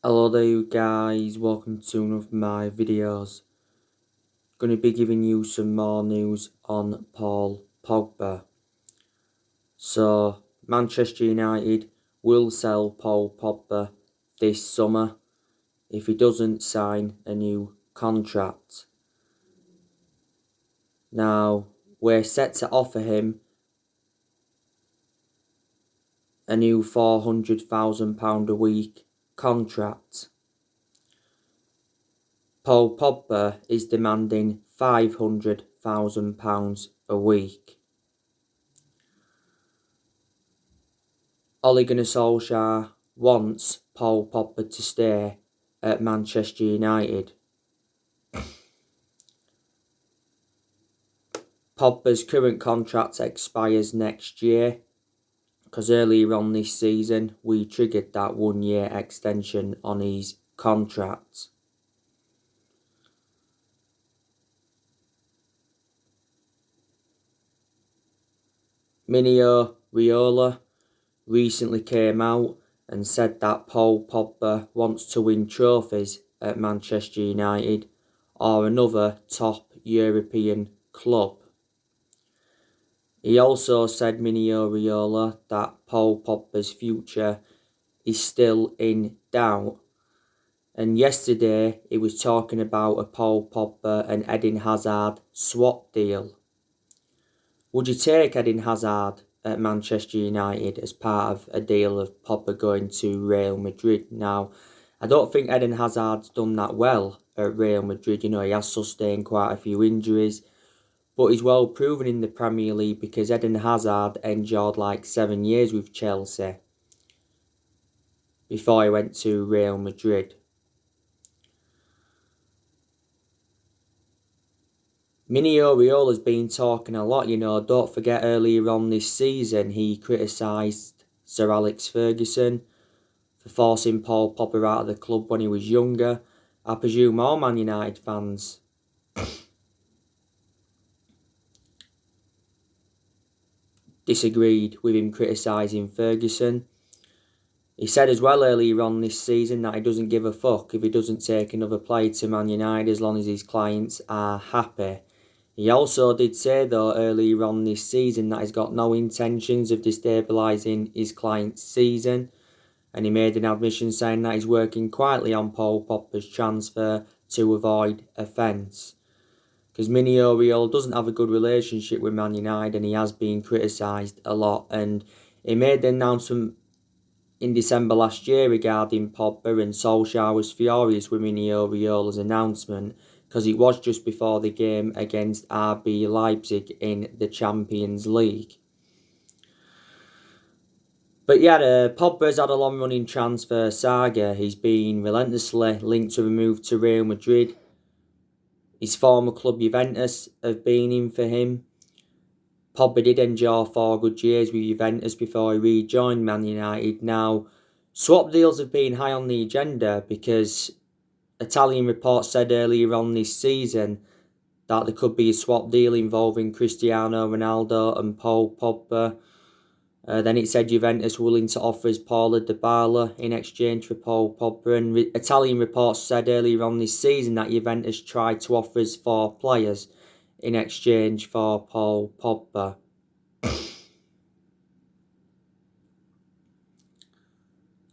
Hello there you guys, welcome to one of my videos. Going to be giving you some more news on Paul Pogba. So, Manchester United will sell Paul Pogba this summer if he doesn't sign a new contract. Now, we're set to offer him a new £400,000 a week contract. Paul Pogba is demanding £500,000 a week. Ole Gunnar Solskjaer wants Paul Pogba to stay at Manchester United. Pogba's current contract expires next year because earlier on this season we triggered that 1-year extension on his contract. Mino Raiola recently came out and said that Paul Pogba wants to win trophies at Manchester United or another top European club. He also said, Mino Raiola, that Paul Pogba's future is still in doubt. And yesterday he was talking about a Paul Pogba and Eden Hazard swap deal. Would you take Eden Hazard at Manchester United as part of a deal of Pogba going to Real Madrid? Now, I don't think Eden Hazard's done that well at Real Madrid. You know, he has sustained quite a few injuries, but he's well proven in the Premier League because Eden Hazard endured like 7 years with Chelsea before he went to Real Madrid. Mino Raiola's been talking a lot, you know. Don't forget earlier on this season he criticised Sir Alex Ferguson for forcing Paul Pogba out of the club when he was younger. I presume all Man United fans disagreed with him criticising Ferguson. He said as well earlier on this season that he doesn't give a fuck if he doesn't take another player to Man United as long as his clients are happy. He also did say though earlier on this season that he's got no intentions of destabilising his client's season, and he made an admission saying that he's working quietly on Paul Pogba's transfer to avoid offence. Because Mino Raiola doesn't have a good relationship with Man United and he has been criticised a lot, and he made the announcement in December last year regarding Pogba, and Solskjaer was furious with Mino Raiola's announcement because it was just before the game against RB Leipzig in the Champions League. But yeah, Pogba's had a long-running transfer saga. He's been relentlessly linked to a move to Real Madrid. His former club Juventus have been in for him. Pogba did endure 4 good years with Juventus before he rejoined Man United. Now, swap deals have been high on the agenda because Italian reports said earlier on this season that there could be a swap deal involving Cristiano Ronaldo and Paul Pogba. Then it said Juventus willing to offer us Paulo Dybala in exchange for Paul Pogba. And Italian reports said earlier on this season that Juventus tried to offer us 4 players in exchange for Paul Pogba.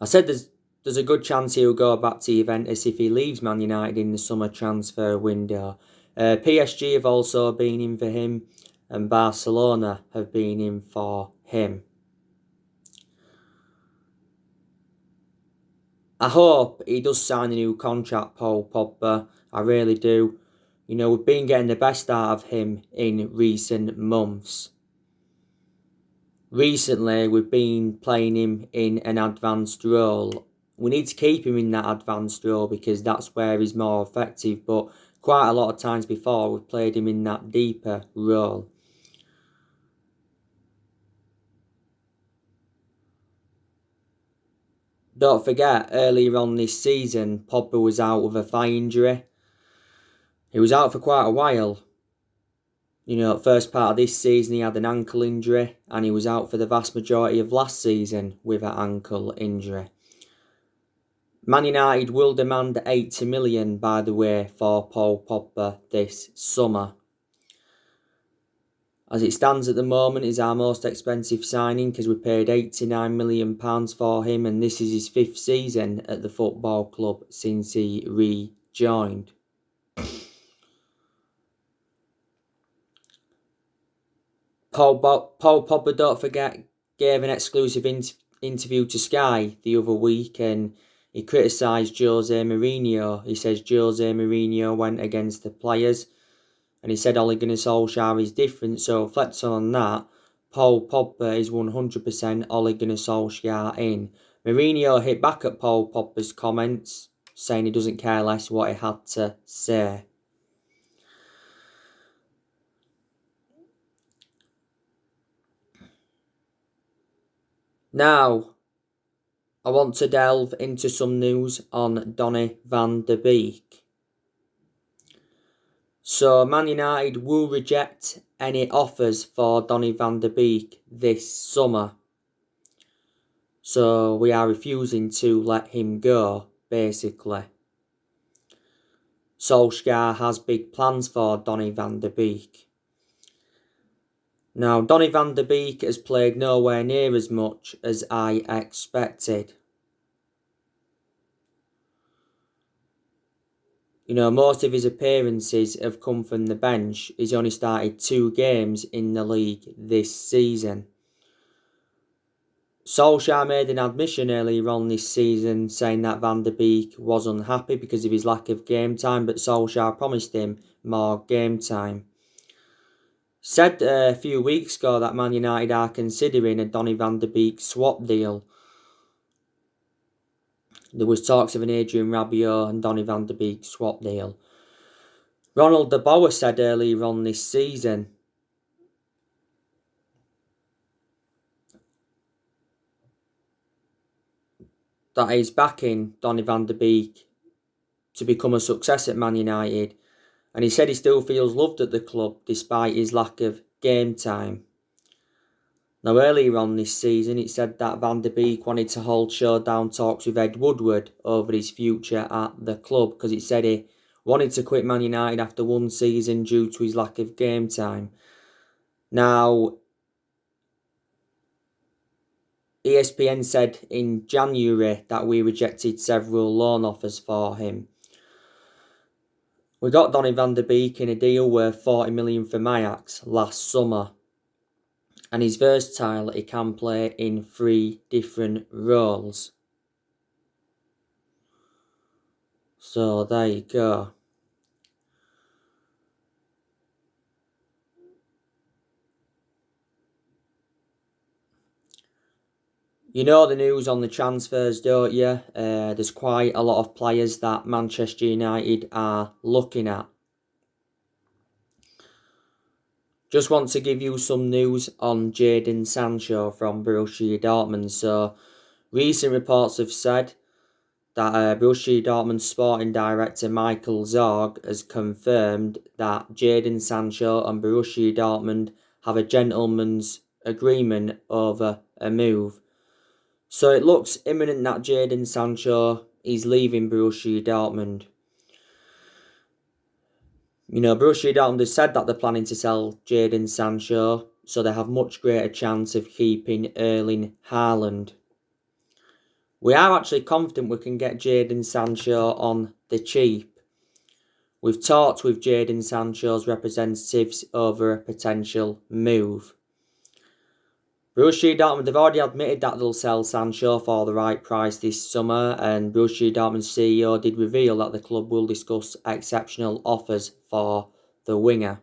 I said there's a good chance he'll go back to Juventus if he leaves Man United in the summer transfer window. PSG have also been in for him, and Barcelona have been in for him. I hope he does sign a new contract, Paul Pogba. I really do. You know, we've been getting the best out of him in recent months. Recently, we've been playing him in an advanced role. We need to keep him in that advanced role because that's where he's more effective. But quite a lot of times before, we've played him in that deeper role. Don't forget, earlier on this season, Pogba was out with a thigh injury. He was out for quite a while. You know, first part of this season he had an ankle injury and he was out for the vast majority of last season with an ankle injury. Man United will demand 80 million, by the way, for Paul Pogba this summer. As it stands at the moment, he's our most expensive signing because we paid £89 million for him, and this is his 5th season at the football club since he rejoined. Paul Pogba, don't forget, gave an exclusive interview to Sky the other week, and he criticised Jose Mourinho. He says Jose Mourinho went against the players, and he said Ole Gunnar Solskjaer is different. So reflecting on that, Paul Pogba is 100% Ole Gunnar Solskjaer in. Mourinho hit back at Paul Pogba's comments, saying he doesn't care less what he had to say. Now, I want to delve into some news on Donny van de Beek. So, Man United will reject any offers for Donny van de Beek this summer. So, we are refusing to let him go, basically. Solskjaer has big plans for Donny van de Beek. Now, Donny van de Beek has played nowhere near as much as I expected. You know, most of his appearances have come from the bench. He's only started 2 games in the league this season. Solskjaer made an admission earlier on this season saying that Van de Beek was unhappy because of his lack of game time, but Solskjaer promised him more game time. Said a few weeks ago that Man United are considering a Donny van de Beek swap deal. There was talks of an Adrian Rabiot and Donny van de Beek swap deal. Ronald de Boer said earlier on this season that he's backing Donny van de Beek to become a success at Man United, and he said he still feels loved at the club despite his lack of game time. Now, earlier on this season, it said that Van de Beek wanted to hold showdown talks with Ed Woodward over his future at the club because it said he wanted to quit Man United after 1 season due to his lack of game time. Now, ESPN said in January that we rejected several loan offers for him. We got Donny van de Beek in a deal worth 40 million from Ajax last summer. And he's versatile, he can play in 3 different roles. So there you go. You know the news on the transfers, don't you? There's quite a lot of players that Manchester United are looking at. Just want to give you some news on Jadon Sancho from Borussia Dortmund. So, recent reports have said that Borussia Dortmund sporting director Michael Zorg has confirmed that Jadon Sancho and Borussia Dortmund have a gentleman's agreement over a move. So it looks imminent that Jadon Sancho is leaving Borussia Dortmund. You know, Borussia Dortmund has said that they're planning to sell Jadon Sancho, so they have much greater chance of keeping Erling Haaland. We are actually confident we can get Jadon Sancho on the cheap. We've talked with Jadon Sancho's representatives over a potential move. Borussia Dortmund have already admitted that they'll sell Sancho for the right price this summer, and Borussia Dortmund's CEO did reveal that the club will discuss exceptional offers for the winger.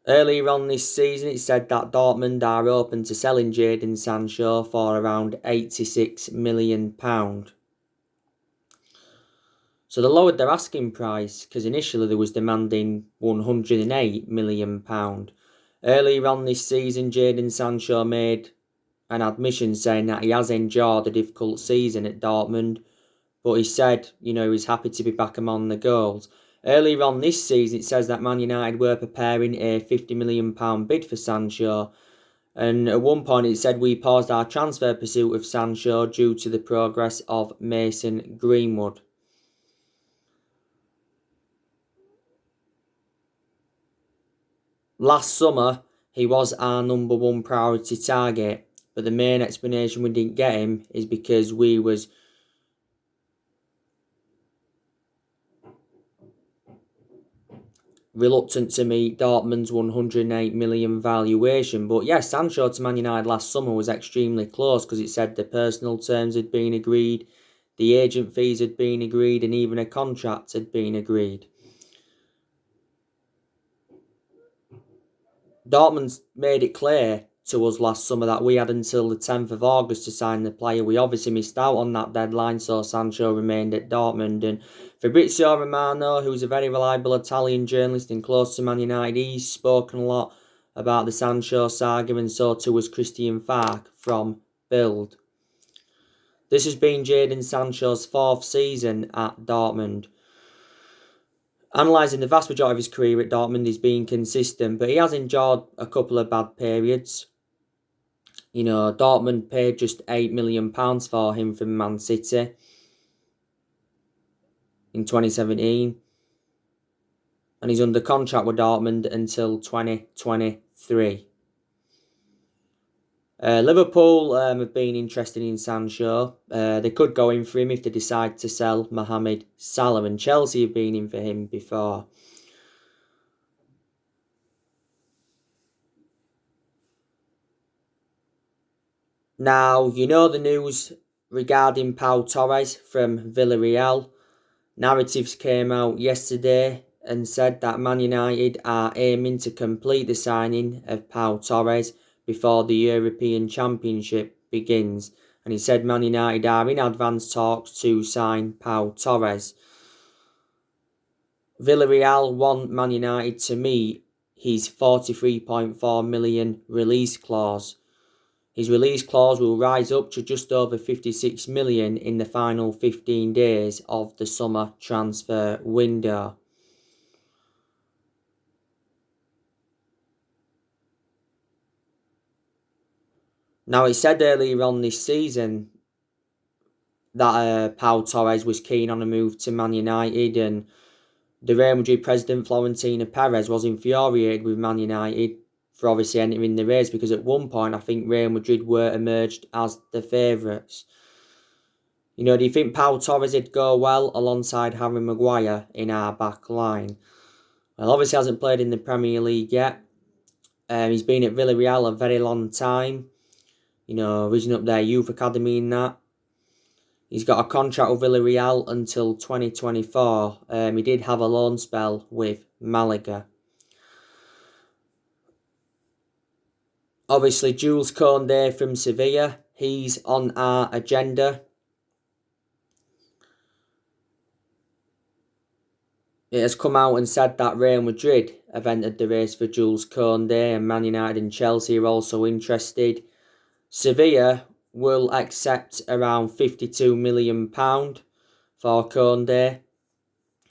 Earlier on this season, it said that Dortmund are open to selling Jadon Sancho for around £86 million. So they lowered their asking price because initially they was demanding £108 million. Earlier on this season, Jadon Sancho made an admission saying that he has endured a difficult season at Dortmund, but he said, he's happy to be back among the goals. Earlier on this season, it says that Man United were preparing a £50 million bid for Sancho, And at one point it said we paused our transfer pursuit of Sancho due to the progress of Mason Greenwood. Last summer, he was our number one priority target, but the main explanation we didn't get him is because we was reluctant to meet Dortmund's 108 million valuation. But yes, Sancho to Man United last summer was extremely close because it said the personal terms had been agreed, the agent fees had been agreed, and even a contract had been agreed. Dortmund made it clear to us last summer that we had until the 10th of August to sign the player. We obviously missed out on that deadline, so Sancho remained at Dortmund. And Fabrizio Romano, who's a very reliable Italian journalist and close to Man United, he's spoken a lot about the Sancho saga, and so too was Christian Falk from Bild. This has been Jadon Sancho's 4th season at Dortmund. Analysing the vast majority of his career at Dortmund, he's been consistent, but he has endured a couple of bad periods. You know, Dortmund paid just £8 million for him from Man City in 2017. And he's under contract with Dortmund until 2023. Liverpool have been interested in Sancho. They could go in for him if they decide to sell Mohamed Salah, and Chelsea have been in for him before. Now, you know the news regarding Pau Torres from Villarreal. Narratives came out yesterday and said that Man United are aiming to complete the signing of Pau Torres before the European Championship begins. And he said Man United are in advanced talks to sign Pau Torres. Villarreal want Man United to meet his £43.4 million release clause. His release clause will rise up to just over £56 million in the final 15 days of the summer transfer window. Now, it said earlier on this season that Pau Torres was keen on a move to Man United, and the Real Madrid president Florentino Perez was infuriated with Man United for obviously entering the race, because at one point I think Real Madrid were emerged as the favourites. You know, do you think Pau Torres would go well alongside Harry Maguire in our back line? Well, obviously hasn't played in the Premier League yet. He's been at Villarreal a very long time. You know, reaching up their youth academy and that. He's got a contract with Villarreal until 2024. He did have a loan spell with Malaga. Obviously, Jules Koundé from Sevilla, he's on our agenda. It has come out and said that Real Madrid have entered the race for Jules Koundé, and Man United and Chelsea are also interested. Sevilla will accept around £52 million for Koundé.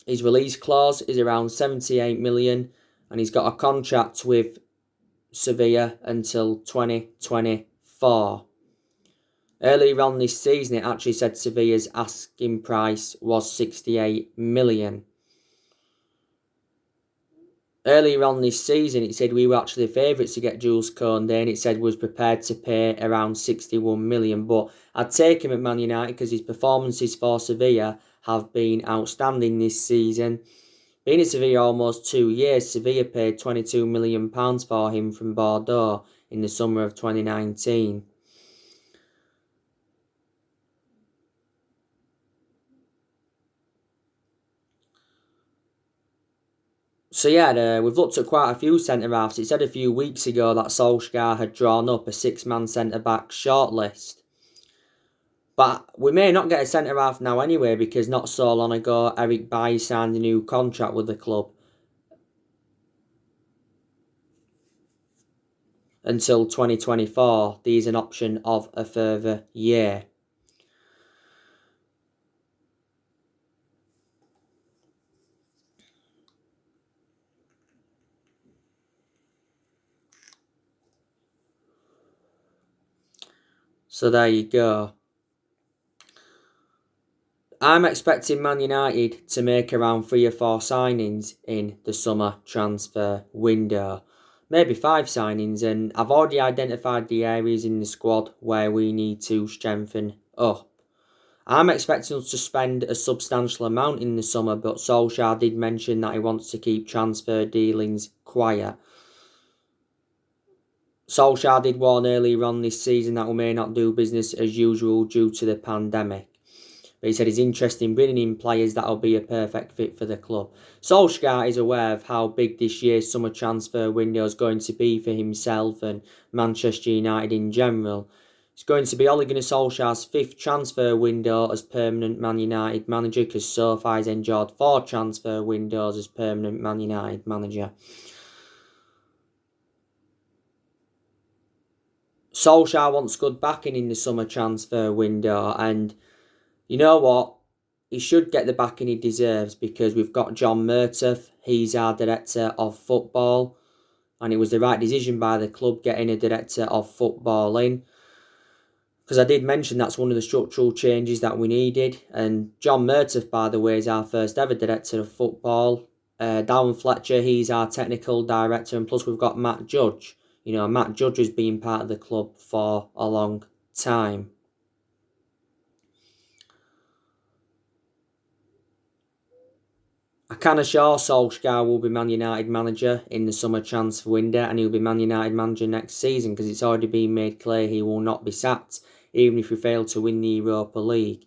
His release clause is around £78 million, and he's got a contract with Sevilla until 2024. Earlier on this season, it actually said Sevilla's asking price was £68 million. Earlier on this season, it said we were actually the favourites to get Jules Koundé, and it said was prepared to pay around £61 million. But I'd take him at Man United because his performances for Sevilla have been outstanding this season. Being at Sevilla almost 2 years, Sevilla paid £22 million for him from Bordeaux in the summer of 2019. So yeah, we've looked at quite a few centre-halves. It said a few weeks ago that Solskjaer had drawn up a 6-man centre-back shortlist. But we may not get a centre-half now anyway, because not so long ago Eric Bailly signed a new contract with the club until 2024. There's an option of a further year. So there you go. I'm expecting Man United to make around 3 or 4 signings in the summer transfer window. Maybe 5 signings, and I've already identified the areas in the squad where we need to strengthen up. I'm expecting us to spend a substantial amount in the summer, but Solskjaer did mention that he wants to keep transfer dealings quiet. Solskjaer did warn earlier on this season that we may not do business as usual due to the pandemic. But he said he's interested in bringing in players that will be a perfect fit for the club. Solskjaer is aware of how big this year's summer transfer window is going to be for himself and Manchester United in general. It's going to be Ole Gunnar Solskjaer's 5th transfer window as permanent Man United manager, because so far he's enjoyed 4 transfer windows as permanent Man United manager. Solskjaer wants good backing in the summer transfer window, and you know what? He should get the backing he deserves, because we've got John Murtough. He's our director of football, and it was the right decision by the club getting a director of football in, because I did mention that's one of the structural changes that we needed. And John Murtough, by the way, is our first ever director of football. Darren Fletcher, he's our technical director, and plus we've got Matt Judge. You know, Matt Judge has been part of the club for a long time. I can assure Solskjaer will be Man United manager in the summer transfer window, and he'll be Man United manager next season, because it's already been made clear he will not be sacked, even if we fail to win the Europa League.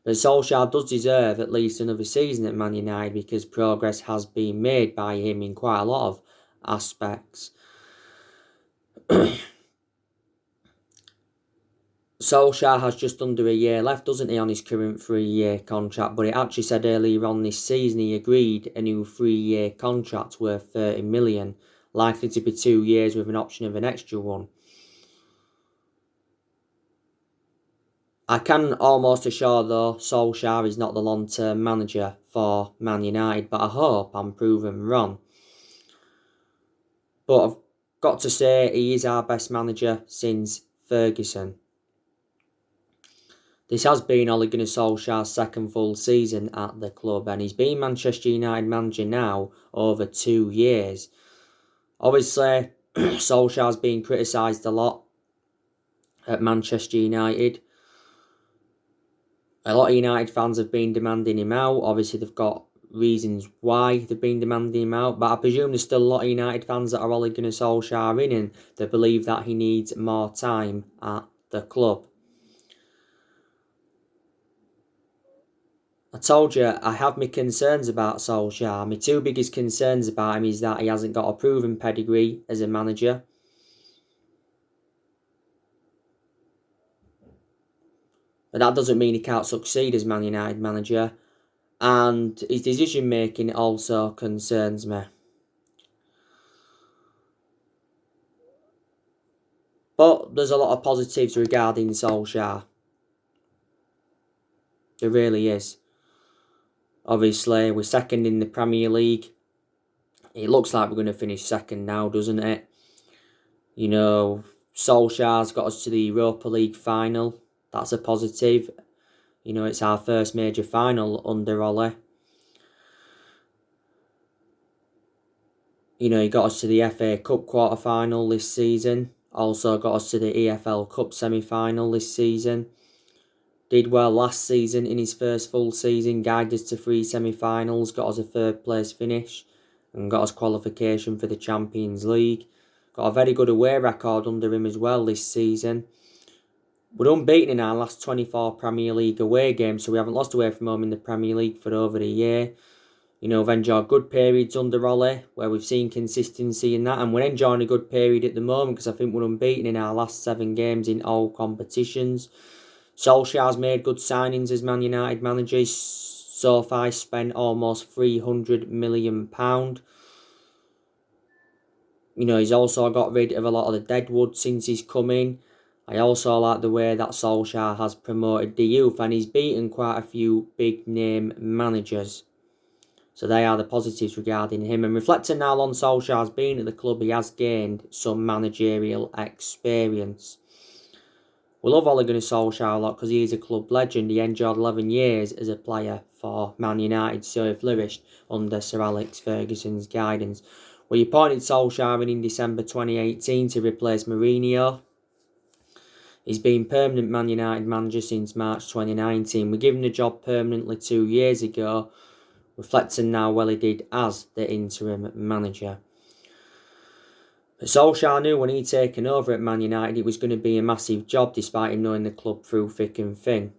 But Solskjaer does deserve at least another season at Man United, because progress has been made by him in quite a lot of aspects. Solskjaer has just under a year left, doesn't he, on his current 3-year contract, but it actually said earlier on this season he agreed a new 3-year contract worth 30 million, likely to be 2 years with an option of an extra one. I can almost assure, though, Solskjaer is not the long-term manager for Man United, but I hope I'm proven wrong. But I've got to say, he is our best manager since Ferguson. This has been Ole Gunnar Solskjaer's 2nd full season at the club, and he's been Manchester United manager now over 2 years. Obviously, Solskjaer's been criticised a lot at Manchester United. A lot of United fans have been demanding him out. Obviously, they've got reasons why they've been demanding him out, but I presume there's still a lot of United fans that are Ole Gunnar Solskjaer in, and they believe that he needs more time at the club. I told you, I have my concerns about Solskjaer. My 2 biggest concerns about him is that he hasn't got a proven pedigree as a manager. But that doesn't mean he can't succeed as Man United manager. And his decision making also concerns me. But there's a lot of positives regarding Solskjaer. There really is. Obviously, we're 2nd in the Premier League. It looks like we're going to finish 2nd now, doesn't it? You know, Solskjaer's got us to the Europa League final. That's a positive. You know, it's our first major final under Ole. You know, he got us to the FA Cup quarter-final this season. Also got us to the EFL Cup semi-final this season. Did well last season in his first full season, guided us to 3 semi-finals, got us a 3rd place finish, and got us qualification for the Champions League. Got a very good away record under him as well this season. We're unbeaten in our last 24 Premier League away games, so we haven't lost away from home in the Premier League for over a year. You know, we've enjoyed good periods under Ole, where we've seen consistency in that, and we're enjoying a good period at the moment, because I think we're unbeaten in our last 7 games in all competitions. Solskjaer's made good signings as Man United manager. So far, he's spent almost £300 million. You know, he's also got rid of a lot of the deadwood since he's come in. I also like the way that Solskjaer has promoted the youth, and he's beaten quite a few big name managers. So they are the positives regarding him. And reflecting now on Solskjaer's been at the club, he has gained some managerial experience. We love Ole Gunnar Solskjaer a lot because he is a club legend. He endured 11 years as a player for Man United, so he flourished under Sir Alex Ferguson's guidance. Well, he appointed Solskjaer in December 2018 to replace Mourinho. He's been permanent Man United manager since March 2019. We gave him the job permanently 2 years ago, reflecting now well he did as the interim manager. But Solskjaer knew when he'd taken over at Man United it was going to be a massive job despite him knowing the club through thick and thin.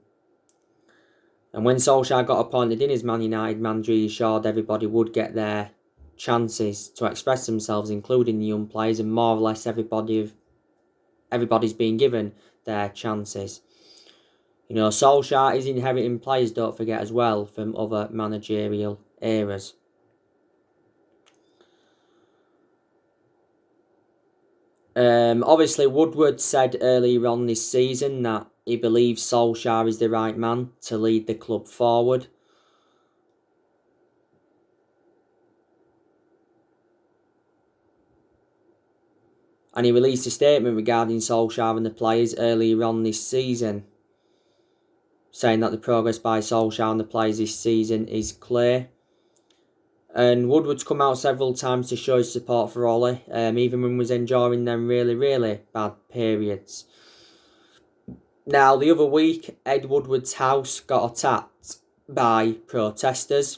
And when Solskjaer got appointed in as Man United manager, he assured everybody would get their chances to express themselves, including the young players, and more or less everybody's been given their chances. You know, Solskjaer is inheriting players, don't forget, as well, from other managerial eras. Obviously, Woodward said earlier on this season that he believes Solskjaer is the right man to lead the club forward. And he released a statement regarding Solskjaer and the players earlier on this season, saying that the progress by Solskjaer and the players this season is clear. And Woodward's come out several times to show his support for Ole, even when he was enduring them really, really bad periods. Now, the other week, Ed Woodward's house got attacked by protesters.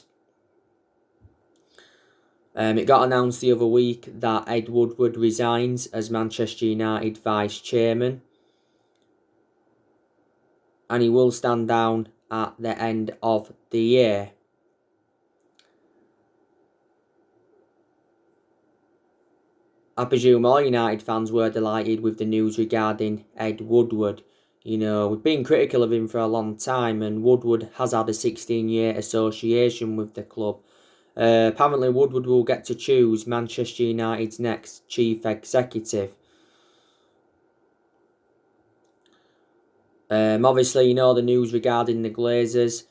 It got announced the other week that Ed Woodward resigns as Manchester United vice chairman, and he will stand down at the end of the year. I presume all United fans were delighted with the news regarding Ed Woodward. You know, we've been critical of him for a long time, and Woodward has had a 16-year association with the club. Apparently, Woodward will get to choose Manchester United's next chief executive. Obviously, you know the news regarding the Glazers.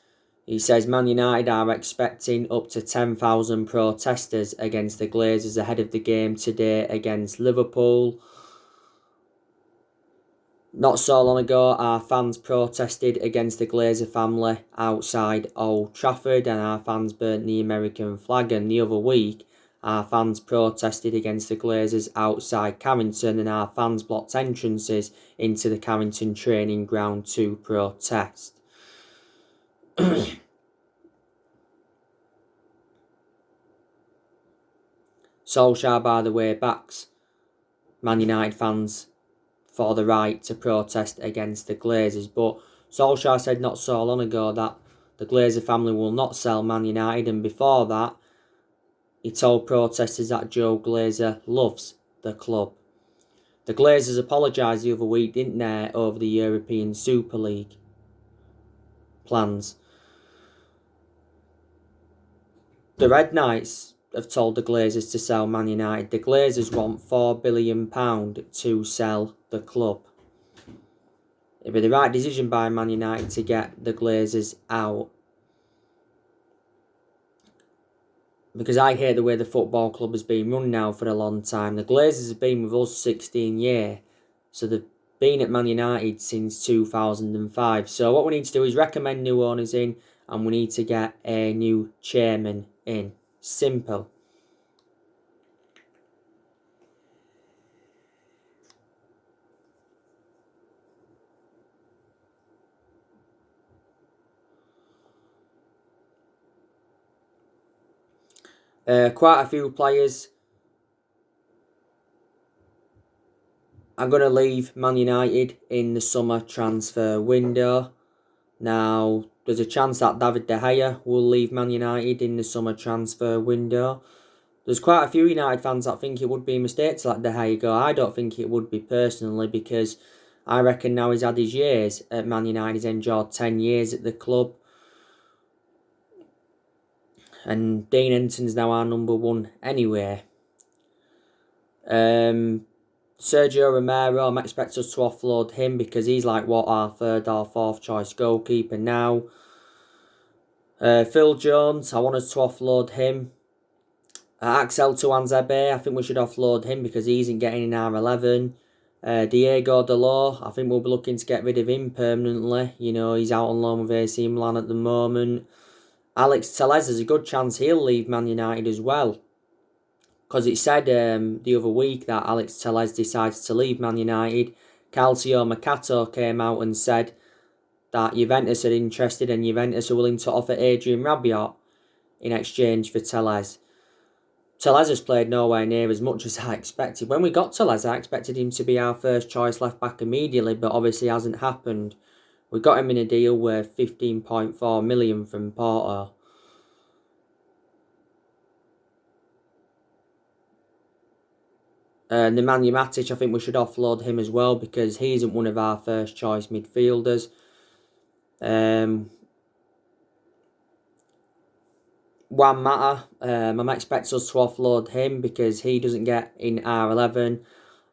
He says Man United are expecting up to 10,000 protesters against the Glazers ahead of the game today against Liverpool. Not so long ago, our fans protested against the Glazer family outside Old Trafford, and our fans burnt the American flag. And the other week, our fans protested against the Glazers outside Carrington, and our fans blocked entrances into the Carrington training ground to protest. Solskjaer, by the way, backs Man United fans for the right to protest against the Glazers, but Solskjaer said not so long ago that the Glazer family will not sell Man United, and before that, he told protesters that Joe Glazer loves the club. The Glazers apologised the other week, didn't they, over the European Super League plans. The Red Knights have told the Glazers to sell Man United. The Glazers want £4 billion to sell the club. It'd be the right decision by Man United to get the Glazers out. Because I hate the way the football club has been run now for a long time. The Glazers have been with us 16 years. So they've been at Man United since 2005. So what we need to do is recommend new owners in, and we need to get a new chairman in. Simple. Quite a few players are going to leave Man United in the summer transfer window. Now, there's a chance that David De Gea will leave Man United in the summer transfer window. There's quite a few United fans that think it would be a mistake to let De Gea go. I don't think it would be personally, because I reckon now he's had his years at Man United. He's enjoyed 10 years at the club. And Dean Henderson's now our number one anyway. Sergio Romero, I'm expecting us to offload him because he's like our third or fourth choice goalkeeper now. Phil Jones, I want us to offload him. Axel Tuanzebe, I think we should offload him because he isn't getting in our 11. Diego Dalot, I think we'll be looking to get rid of him permanently. You know, he's out on loan with AC Milan at the moment. Alex Telles, there's a good chance he'll leave Man United as well. Because it said the other week that Alex Telles decided to leave Man United. Calcio Mercato came out and said that Juventus are interested and Juventus are willing to offer Adrian Rabiot in exchange for Telles. Telles has played nowhere near as much as I expected. When we got Telles, I expected him to be our first choice left back immediately, but obviously hasn't happened. We got him in a deal worth 15.4 million from Porto. Nemanja Matic, I think we should offload him as well because he isn't one of our first choice midfielders. Juan Mata, I'm expecting us to offload him because he doesn't get in R11.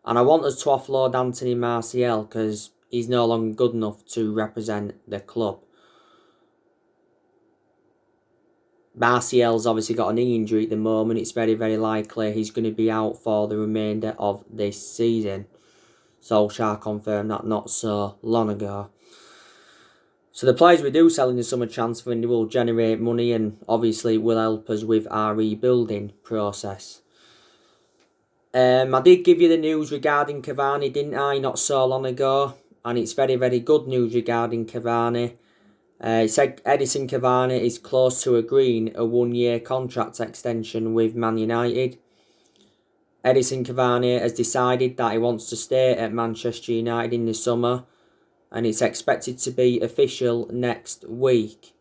And I want us to offload Anthony Martial because he's no longer good enough to represent the club. Martial's obviously got an knee injury at the moment. It's very, very likely he's going to be out for the remainder of this season. Solskjaer confirmed that not so long ago. So the players we do sell in the summer transfer window will generate money and obviously will help us with our rebuilding process. I did give you the news regarding Cavani, didn't I, not so long ago? And it's very, very good news regarding Cavani. It said Edison Cavani is close to agreeing a 1-year contract extension with Man United. Edison Cavani has decided that he wants to stay at Manchester United in the summer, and it's expected to be official next week.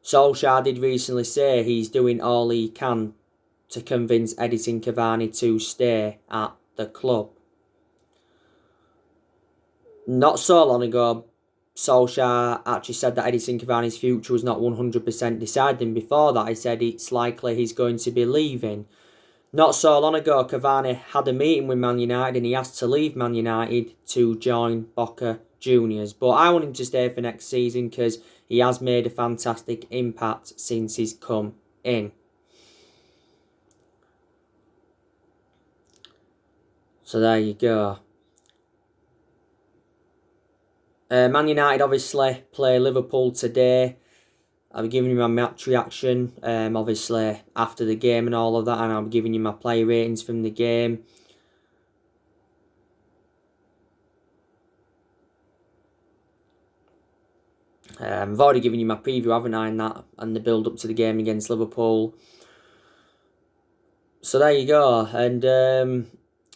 Solskjaer did recently say he's doing all he can to convince Edison Cavani to stay at the club. Not so long ago, Solskjaer actually said that Edison Cavani's future was not 100% decided, and before that he said it's likely he's going to be leaving. Not so long ago, Cavani had a meeting with Man United and he asked to leave Man United to join Boca Juniors. But I want him to stay for next season because he has made a fantastic impact since he's come in. So there you go. Man United obviously play Liverpool today. I'll be giving you my match reaction, obviously, after the game and all of that, and I'll be giving you my player ratings from the game. I've already given you my preview, haven't I, and the build-up to the game against Liverpool. So there you go, and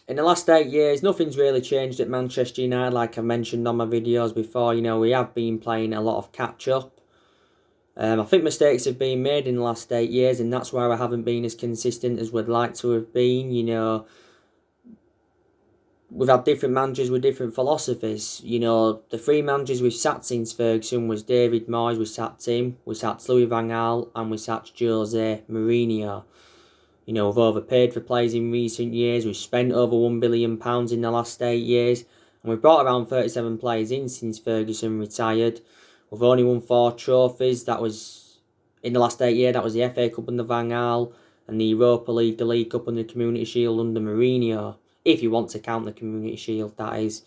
in the last 8 years, nothing's really changed at Manchester United, like I mentioned on my videos before. You know, we have been playing a lot of catch-up. I think mistakes have been made in the last 8 years, and that's why I haven't been as consistent as we'd like to have been. You know, we've had different managers with different philosophies. You know, the 3 managers we've sacked since Ferguson was David Moyes, we sacked him, we sacked Louis van Gaal, and we sacked Jose Mourinho. You know, we've overpaid for players in recent years. We've spent over £1 billion in the last 8 years, and we've brought around 37 players in since Ferguson retired. We've only won 4 trophies. That was, in the last 8 years, that was the FA Cup under Van Gaal and the Europa League, the League Cup and the Community Shield under Mourinho. If you want to count the Community Shield, that is.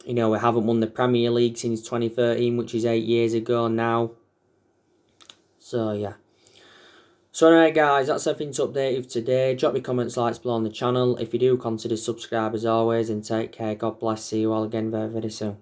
You know, we haven't won the Premier League since 2013, which is 8 years ago now. So, yeah. So anyway guys, that's everything to update you today. Drop your comments, likes below on the channel. If you do, consider subscribe as always, and take care. God bless. See you all again very, very soon.